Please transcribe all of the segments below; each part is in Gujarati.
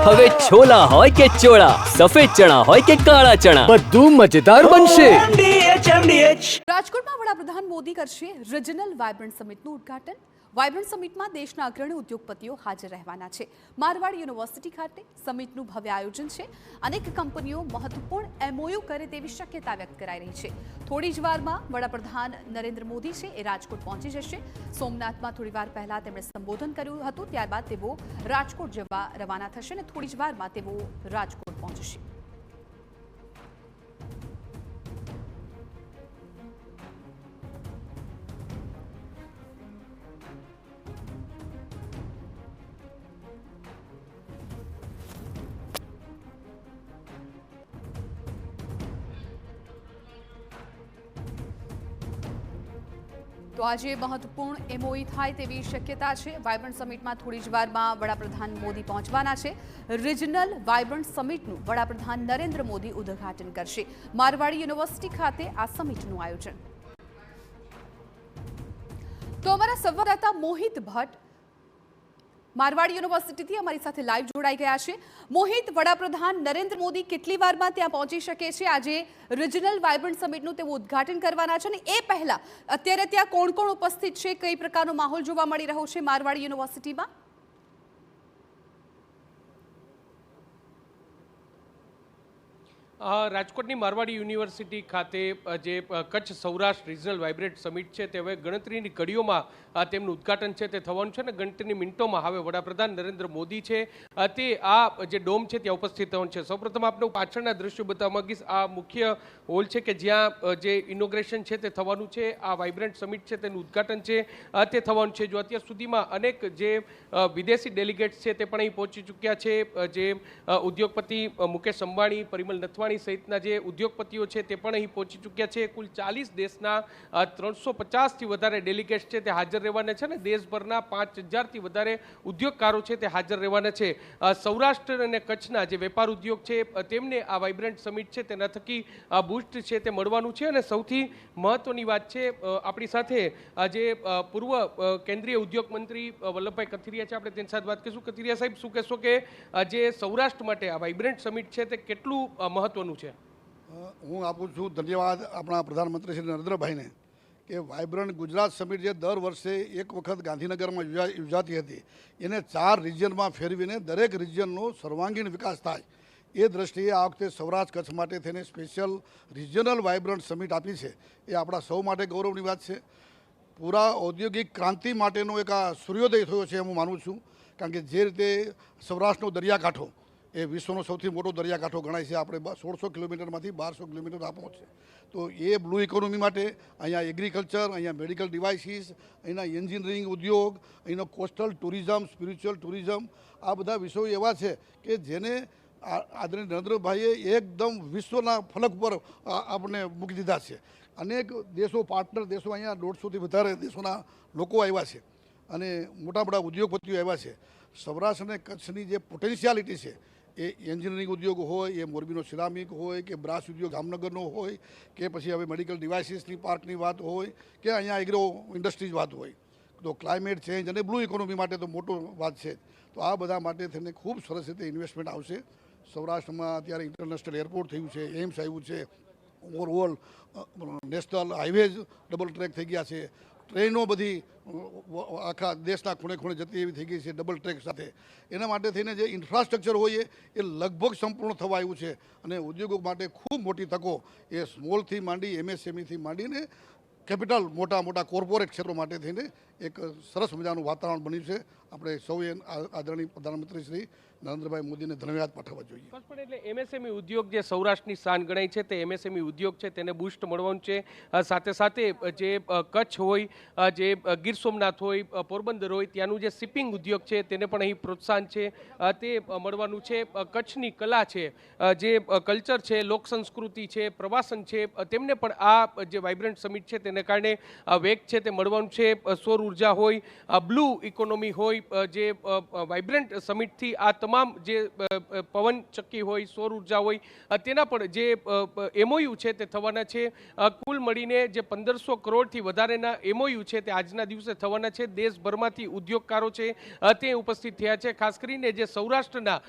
હવે છોલા હોય કે ચોળા, સફેદ ચણા હોય કે કાળા ચણા, બધું મજેદાર બનશે. રાજકોટમાં વડાપ્રધાન મોદી કરશે રિજનલ વાયબ્રન્ટ સમિટનું ઉદ્ઘાટન. વાયબ્રન્ટ સમિટમાં દેશના અગ્રણી ઉદ્યોગપતિઓ હાજર રહેવાના છે. મારવાડ યુનિવર્સિટી ખાતે સમિટનું ભવ્ય આયોજન છે. અનેક કંપનીઓ મહત્વપૂર્ણ MOU કરે તેવી શક્યતા વ્યક્ત કરાઈ રહી છે. થોડી જ વારમાં વડાપ્રધાન નરેન્દ્ર મોદી છે એ રાજકોટ પહોંચી જશે. સોમનાથમાં થોડી વાર પહેલા તેમણે સંબોધન કર્યું હતું. ત્યારબાદ તેઓ રાજકોટ જવા રવાના થશે અને થોડી જ વારમાં તેઓ રાજકોટ પહોંચશે. તો આજે મહત્વપૂર્ણ MOU થાય તેવી શક્યતા છે. વાયબ્રન્ટ સમિટમાં થોડી જ વારમાં વડાપ્રધાન મોદી પહોંચવાના છે. રિજનલ વાયબ્રન્ટ સમિટનું વડાપ્રધાન નરેન્દ્ર મોદી ઉદ્ઘાટન કરશે. મારવાડ યુનિવર્સિટી ખાતે આ સમિટનું આયોજન. તો અમારા સંવાદદાતા મોહિત ભટ્ટ મારવાડ યુનિવર્સિટીથી અમારી સાથે લાઈવ જોડાઈ ગયા છે. મોહિત, વડાપ્રધાન નરેન્દ્ર મોદી કેટલી વારમાં ત્યાં પહોંચી શકે છે? આજે રિજનલ વાયબ્રન્ટ સમિટનું તેઓ ઉદ્ઘાટન કરવાના છે અને એ પહેલા અત્યારે ત્યાં કોણ કોણ ઉપસ્થિત છે, કઈ પ્રકારનો માહોલ જોવા મળી રહ્યો છે મારવાડ યુનિવર્સિટીમાં? રાજકોટની મારવાડી યુનિવર્સિટી ખાતે જે Kutch Saurashtra regional vibrant summit છે તે હવે ગણતરીની કડીઓમાં તેમનું ઉદ્ઘાટન છે તે થવાનું છે અને ગણતરીની મિનિટોમાં હવે વડાપ્રધાન નરેન્દ્ર મોદી છે તે આ જે ડોમ છે ત્યાં ઉપસ્થિત થવાનું છે. સૌપ્રથમ આપણે પાછળના દ્રશ્યો બતાવવા માંગીશ. આ મુખ્ય હોલ છે કે જ્યાં જે ઇનોગ્રેશન છે તે થવાનું છે. આ વાયબ્રન્ટ સમિટ છે તેનું ઉદ્ઘાટન છે તે થવાનું છે. જો અત્યાર સુધીમાં અનેક જે વિદેશી ડેલિગેટ્સ છે તે પણ અહીં પહોંચી ચૂક્યા છે. જે ઉદ્યોગપતિ મુકેશ અંબાણી, પરિમલ નથવાણી સહિતના જે ઉદ્યોગપતિઓ છે તે પણ અહીં પહોંચી ચૂક્યા છે. કુલ 40 દેશના 350થી વધારે ડેલિગેટ્સ છે તે હાજર રહેવાના છે અને દેશભરના 5000થી વધારે ઉદ્યોગકારો છે તે હાજર રહેવાના છે. સૌરાષ્ટ્ર અને કચ્છના જે વેપાર ઉદ્યોગ છે તેમને આ વાયબ્રન્ટ સમિટ છે તેના થકી બૂસ્ટ છે તે મળવાનું છે. અને સૌથી મહત્વની વાત છે, આપણી સાથે જે પૂર્વ કેન્દ્રીય ઉદ્યોગ મંત્રી વલ્લભભાઈ કથિરિયા છે, આપણે તેની સાથે વાત કરીશું. કથિરિયા સાહેબ, શું કહેશો કે જે સૌરાષ્ટ્ર માટે આ વાયબ્રન્ટ સમિટ છે તે કેટલું મહત્વનું છે? હું આપું છું ધન્યવાદ આપણા પ્રધાનમંત્રી શ્રી નરેન્દ્રભાઈને કે વાયબ્રન્ટ ગુજરાત સમિટ જે દર વર્ષે એક વખત ગાંધીનગરમાં યોજાતી હતી એને 4 રિજિયનમાં ફેરવીને દરેક રિજિયનનો સર્વાંગીણ વિકાસ થાય એ દ્રષ્ટિએ આ વખતે સૌરાષ્ટ્ર કચ્છ માટે થઈને સ્પેશિયલ રિજિયનલ વાયબ્રન્ટ સમિટ આપી છે. એ આપણા સૌ માટે ગૌરવની વાત છે. પૂરા ઔદ્યોગિક ક્રાંતિ માટેનો એક આ સૂર્યોદય થયો છે હું માનું છું. કારણ કે જે રીતે સૌરાષ્ટ્રનો દરિયાકાંઠો એ વિશ્વનો સૌથી મોટો દરિયાકાંઠો ગણાય છે. આપણે 1600 કિલોમીટરમાંથી 1200 કિલોમીટર આપો છે. તો એ બ્લુ ઇકોનોમી માટે અહીંયા એગ્રીકલ્ચર, અહીંયા મેડિકલ ડિવાઇસીસ, અહીંના એન્જિનિયરિંગ ઉદ્યોગ, અહીંનો કોસ્ટલ ટુરિઝમ, સ્પિરિચ્યુઅલ ટુરિઝમ, આ બધા વિષયો એવા છે કે જેને આદરણીય નરેન્દ્રભાઈએ એકદમ વિશ્વના ફલક પર આપણે મૂકી દીધા છે. અનેક દેશો, પાર્ટનર દેશો, અહીંયા 150થી વધારે દેશોના લોકો આવ્યા છે અને મોટા મોટા ઉદ્યોગપતિઓ આવ્યા છે. સૌરાષ્ટ્ર અને કચ્છની જે પોટેન્શિયાલિટી છે એ એન્જિનિયરિંગ ઉદ્યોગ હોય, એ મોરબીનો સિરામિક હોય, કે બ્રાસ ઉદ્યોગ જામનગરનો હોય, કે પછી હવે મેડિકલ ડિવાઇસીસની પાર્કની વાત હોય, કે અહીંયા એગ્રો ઇન્ડસ્ટ્રીઝ વાત હોય, તો ક્લાઇમેટ ચેન્જ અને બ્લુ ઇકોનોમી માટે તો મોટો વાત છે. તો આ બધા માટે થઈને ખૂબ સરસ રીતે ઇન્વેસ્ટમેન્ટ આવશે. સૌરાષ્ટ્રમાં અત્યારે ઇન્ટરનેશનલ એરપોર્ટ થયું છે, એમ્સ આવ્યું છે, overall national highways double track થઈ ગયા છે, ટ્રેનો બધી આખા દેશના ખૂણે ખૂણે જતી એવી થઈ ગઈ છે ડબલ ટ્રેક સાથે. એના માટે થઈને જે ઇન્ફ્રાસ્ટ્રક્ચર હોય એ લગભગ સંપૂર્ણ થવા આવ્યું છે અને ઉદ્યોગો માટે ખૂબ મોટી તકો એ સ્મોલથી માંડી MSMEથી માંડીને કેપિટલ મોટા મોટા કોર્પોરેટ ક્ષેત્રો માટે થઈને એક સરસ મજાનું વાતાવરણ બન્યું છે. આપણે સૌએ આદરણીય પ્રધાનમંત્રી શ્રી નરેન્દ્રભાઈ મોદીને ધન્યવાદ પાઠવવા જોઈએ. એટલે MSME ઉદ્યોગ જે સૌરાષ્ટ્રની શાન ગણાય છે તે MSME ઉદ્યોગ છે તેને બૂસ્ટ મળવાનું છે. સાથે સાથે જે કચ્છ હોય, જે ગીર સોમનાથ હોય, પોરબંદર હોય, ત્યાંનું જે શિપિંગ ઉદ્યોગ છે તેને પણ અહીં પ્રોત્સાહન છે તે મળવાનું છે. કચ્છની કલા છે, જે કલ્ચર છે, લોક સંસ્કૃતિ છે, પ્રવાસન છે, તેમને પણ આ જે વાયબ્રન્ટ સમિટ છે તેને કારણે વેગ છે તે મળવાનું છે. સૌર ઉર્જા હોય, બ્લુ ઇકોનોમી હોય, હોય જે વાઇબ્રન્ટ સમિટથી આ તમામ જે પવન ચક્કી હોય, સૌર ઉર્જા હોય, તેના પણ જે એમઓયુ છે તે થવાના છે. કુલ મળીને જે 1500 કરોડથી વધારેના એમઓયુ છે તે આજના દિવસે થવાના છે. દેશભરમાંથી ઉદ્યોગકારો છે તે ઉપસ્થિત થયા છે. ખાસ કરીને જે સૌરાષ્ટ્રના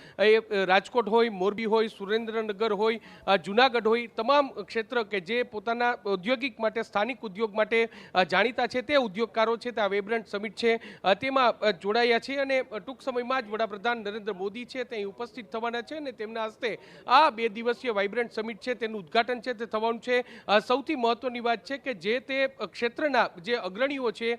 રાજકોટ હોય, મોરબી હોય, સુરેન્દ્રનગર હોય, જુનાગઢ હોય, તમામ ક્ષેત્ર કે જે પોતાના ઔદ્યોગિક માટે, સ્થાનિક ઉદ્યોગ માટે જાણીતા છે તે ઉદ્યોગકારો છે તે આ વાઇબ્રન્ટ સમિટ છે તેમાં જોડાયા છે. અને ટૂંક સમયમાં જ વડાપ્રધાન નરેન્દ્ર મોદી છે તે અહીં ઉપસ્થિત થવાના છે અને તેમના હસ્તે આ 2 દિવસીય વાઇબ્રન્ટ સમિટ છે તેનું ઉદ્ઘાટન છે તે થવાનું છે. સૌથી મહત્વની વાત છે કે જે તે ક્ષેત્રના જે અગ્રણીઓ છે,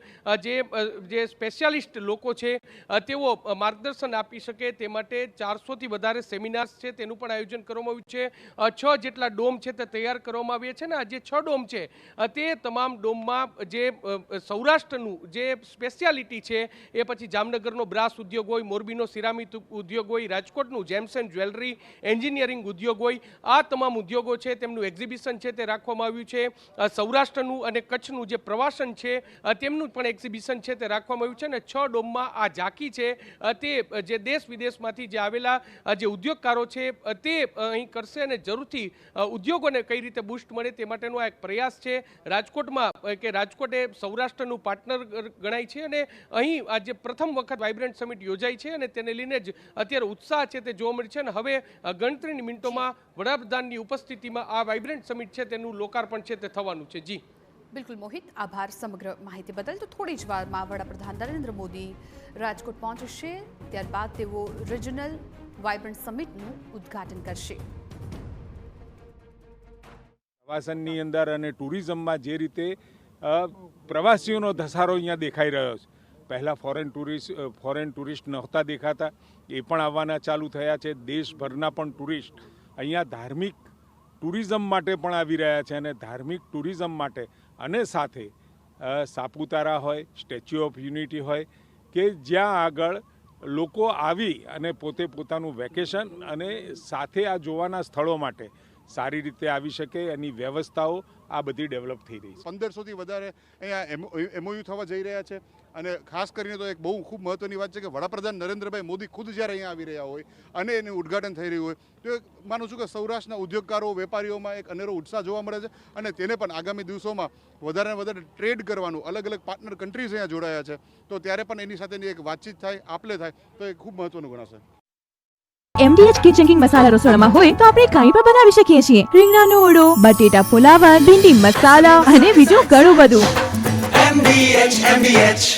જે સ્પેશિયાલિસ્ટ લોકો છે, તેઓ માર્ગદર્શન આપી શકે તે માટે 400થી વધારે સેમિનાર્સ છે તેનું પણ આયોજન કરવામાં આવ્યું છે. 6 જેટલા ડોમ છે તે તૈયાર કરવામાં આવ્યા છે. ને આ જે 6 ડોમ છે તે તમામ ડોમમાં જે સૌરાષ્ટ્રનું જે સ્પેશિયાલિટી છે એ પછી જામનગરનો બ્રાસ ઉદ્યોગ હોય, મોરબીનો સિરામિક ઉદ્યોગ હોય, રાજકોટનું જેમ્સ એન્ડ જ્વેલરી એન્જિનિયરિંગ ઉદ્યોગ હોય, આ તમામ ઉદ્યોગો છે તેમનું એક્ઝિબિશન છે તે રાખવામાં આવ્યું છે. સૌરાષ્ટ્રનું અને કચ્છનું જે પ્રવાસન છે તેમનું પણ એક્ઝિબિશન છે તે રાખવામાં આવ્યું છે. અને 6 ડોમમાં આ ઝાંકી છે તે જે દેશ વિદેશમાંથી જે આવેલા જે ઉદ્યોગકારો છે તે અહીં કરશે અને જરૂરથી ઉદ્યોગોને કઈ રીતે બૂસ્ટ મળે તે માટેનો આ એક પ્રયાસ છે. રાજકોટમાં કે રાજકોટ એ સૌરાષ્ટ્રનું પાર્ટનર ગણાય છે અને અહીં આ જે પ્રથમ વખત વાઇબ્રન્ટ સમિટ યોજાઈ છે અને તેને લઈને જ અત્યારે ઉત્સાહ છે તે જોવા મળે છે. અને હવે ગણતરીની મિનિટોમાં વડાપ્રધાનની ઉપસ્થિતિમાં આ વાઇબ્રન્ટ સમિટ છે તેનું લોકાર્પણ છે તે થવાનું છે. જી બિલકુલ મોહિત, આભાર સમગ્ર માહિતી બદલ. તો થોડી જ વારમાં વડાપ્રધાન નરેન્દ્ર મોદી રાજકોટ પહોંચશે, ત્યારબાદ તેઓ રિજનલ વાઇબ્રન્ટ સમિટનું ઉદ્ઘાટન કરશે. પ્રવાસનની અંદર અને ટુરિઝમમાં જે રીતે પ્રવાસીઓનો ધસારો અહીંયા દેખાઈ રહ્યો છે. પહેલાં ફોરેન ટુરિસ્ટ નહોતા દેખાતા, એ પણ આવવાના ચાલુ થયા છે. દેશભરના પણ ટુરિસ્ટ અહીંયા ધાર્મિક ટુરિઝમ માટે પણ આવી રહ્યા છે. અને ધાર્મિક ટુરિઝમ માટે અને સાથે સાપુતારા હોય, સ્ટેચ્યુ ઓફ યુનિટી હોય, કે જ્યાં આગળ લોકો આવી અને પોતે પોતાનું વેકેશન અને સાથે આ જોવાના સ્થળો માટે સારી રીતે આવી શકે એની વ્યવસ્થાઓ આ બધી ડેવલપ થઈ રહી છે. 1500થી વધારે અહીંયા એમઓયુ થવા જઈ રહ્યા છે. અને ખાસ કરીને તો એક બહુ ખૂબ મહત્વની વાત છે કે વડાપ્રધાન નરેન્દ્રભાઈ મોદી ખુદ જ્યારે અહીંયા આવી રહ્યા હોય અને એનું ઉદ્ઘાટન થઈ રહ્યું હોય તો માનું છું કે સૌરાષ્ટ્રના ઉદ્યોગકારો, વેપારીઓમાં એક અનેરો ઉત્સાહ જોવા મળે છે. અને તેને પણ આગામી દિવસોમાં વધારે વધારે ટ્રેડ કરવાનું, અલગ અલગ પાર્ટનર કન્ટ્રીઝ અહીંયા જોડાયા છે, તો ત્યારે પણ એની સાથેની એક વાતચીત થાય, આપલે થાય, તો એ ખૂબ મહત્વનું ગણાશે. MDH કિચન કિંગ મસાલા રસોડામાં હોય તો આપણે કંઈ પણ બનાવી શકીએ છીએ. રીંગણાનો ઓળો, બટેટા ફુલાવર, ભીંડી મસાલા અને બીજું ઘણું બધું. MDH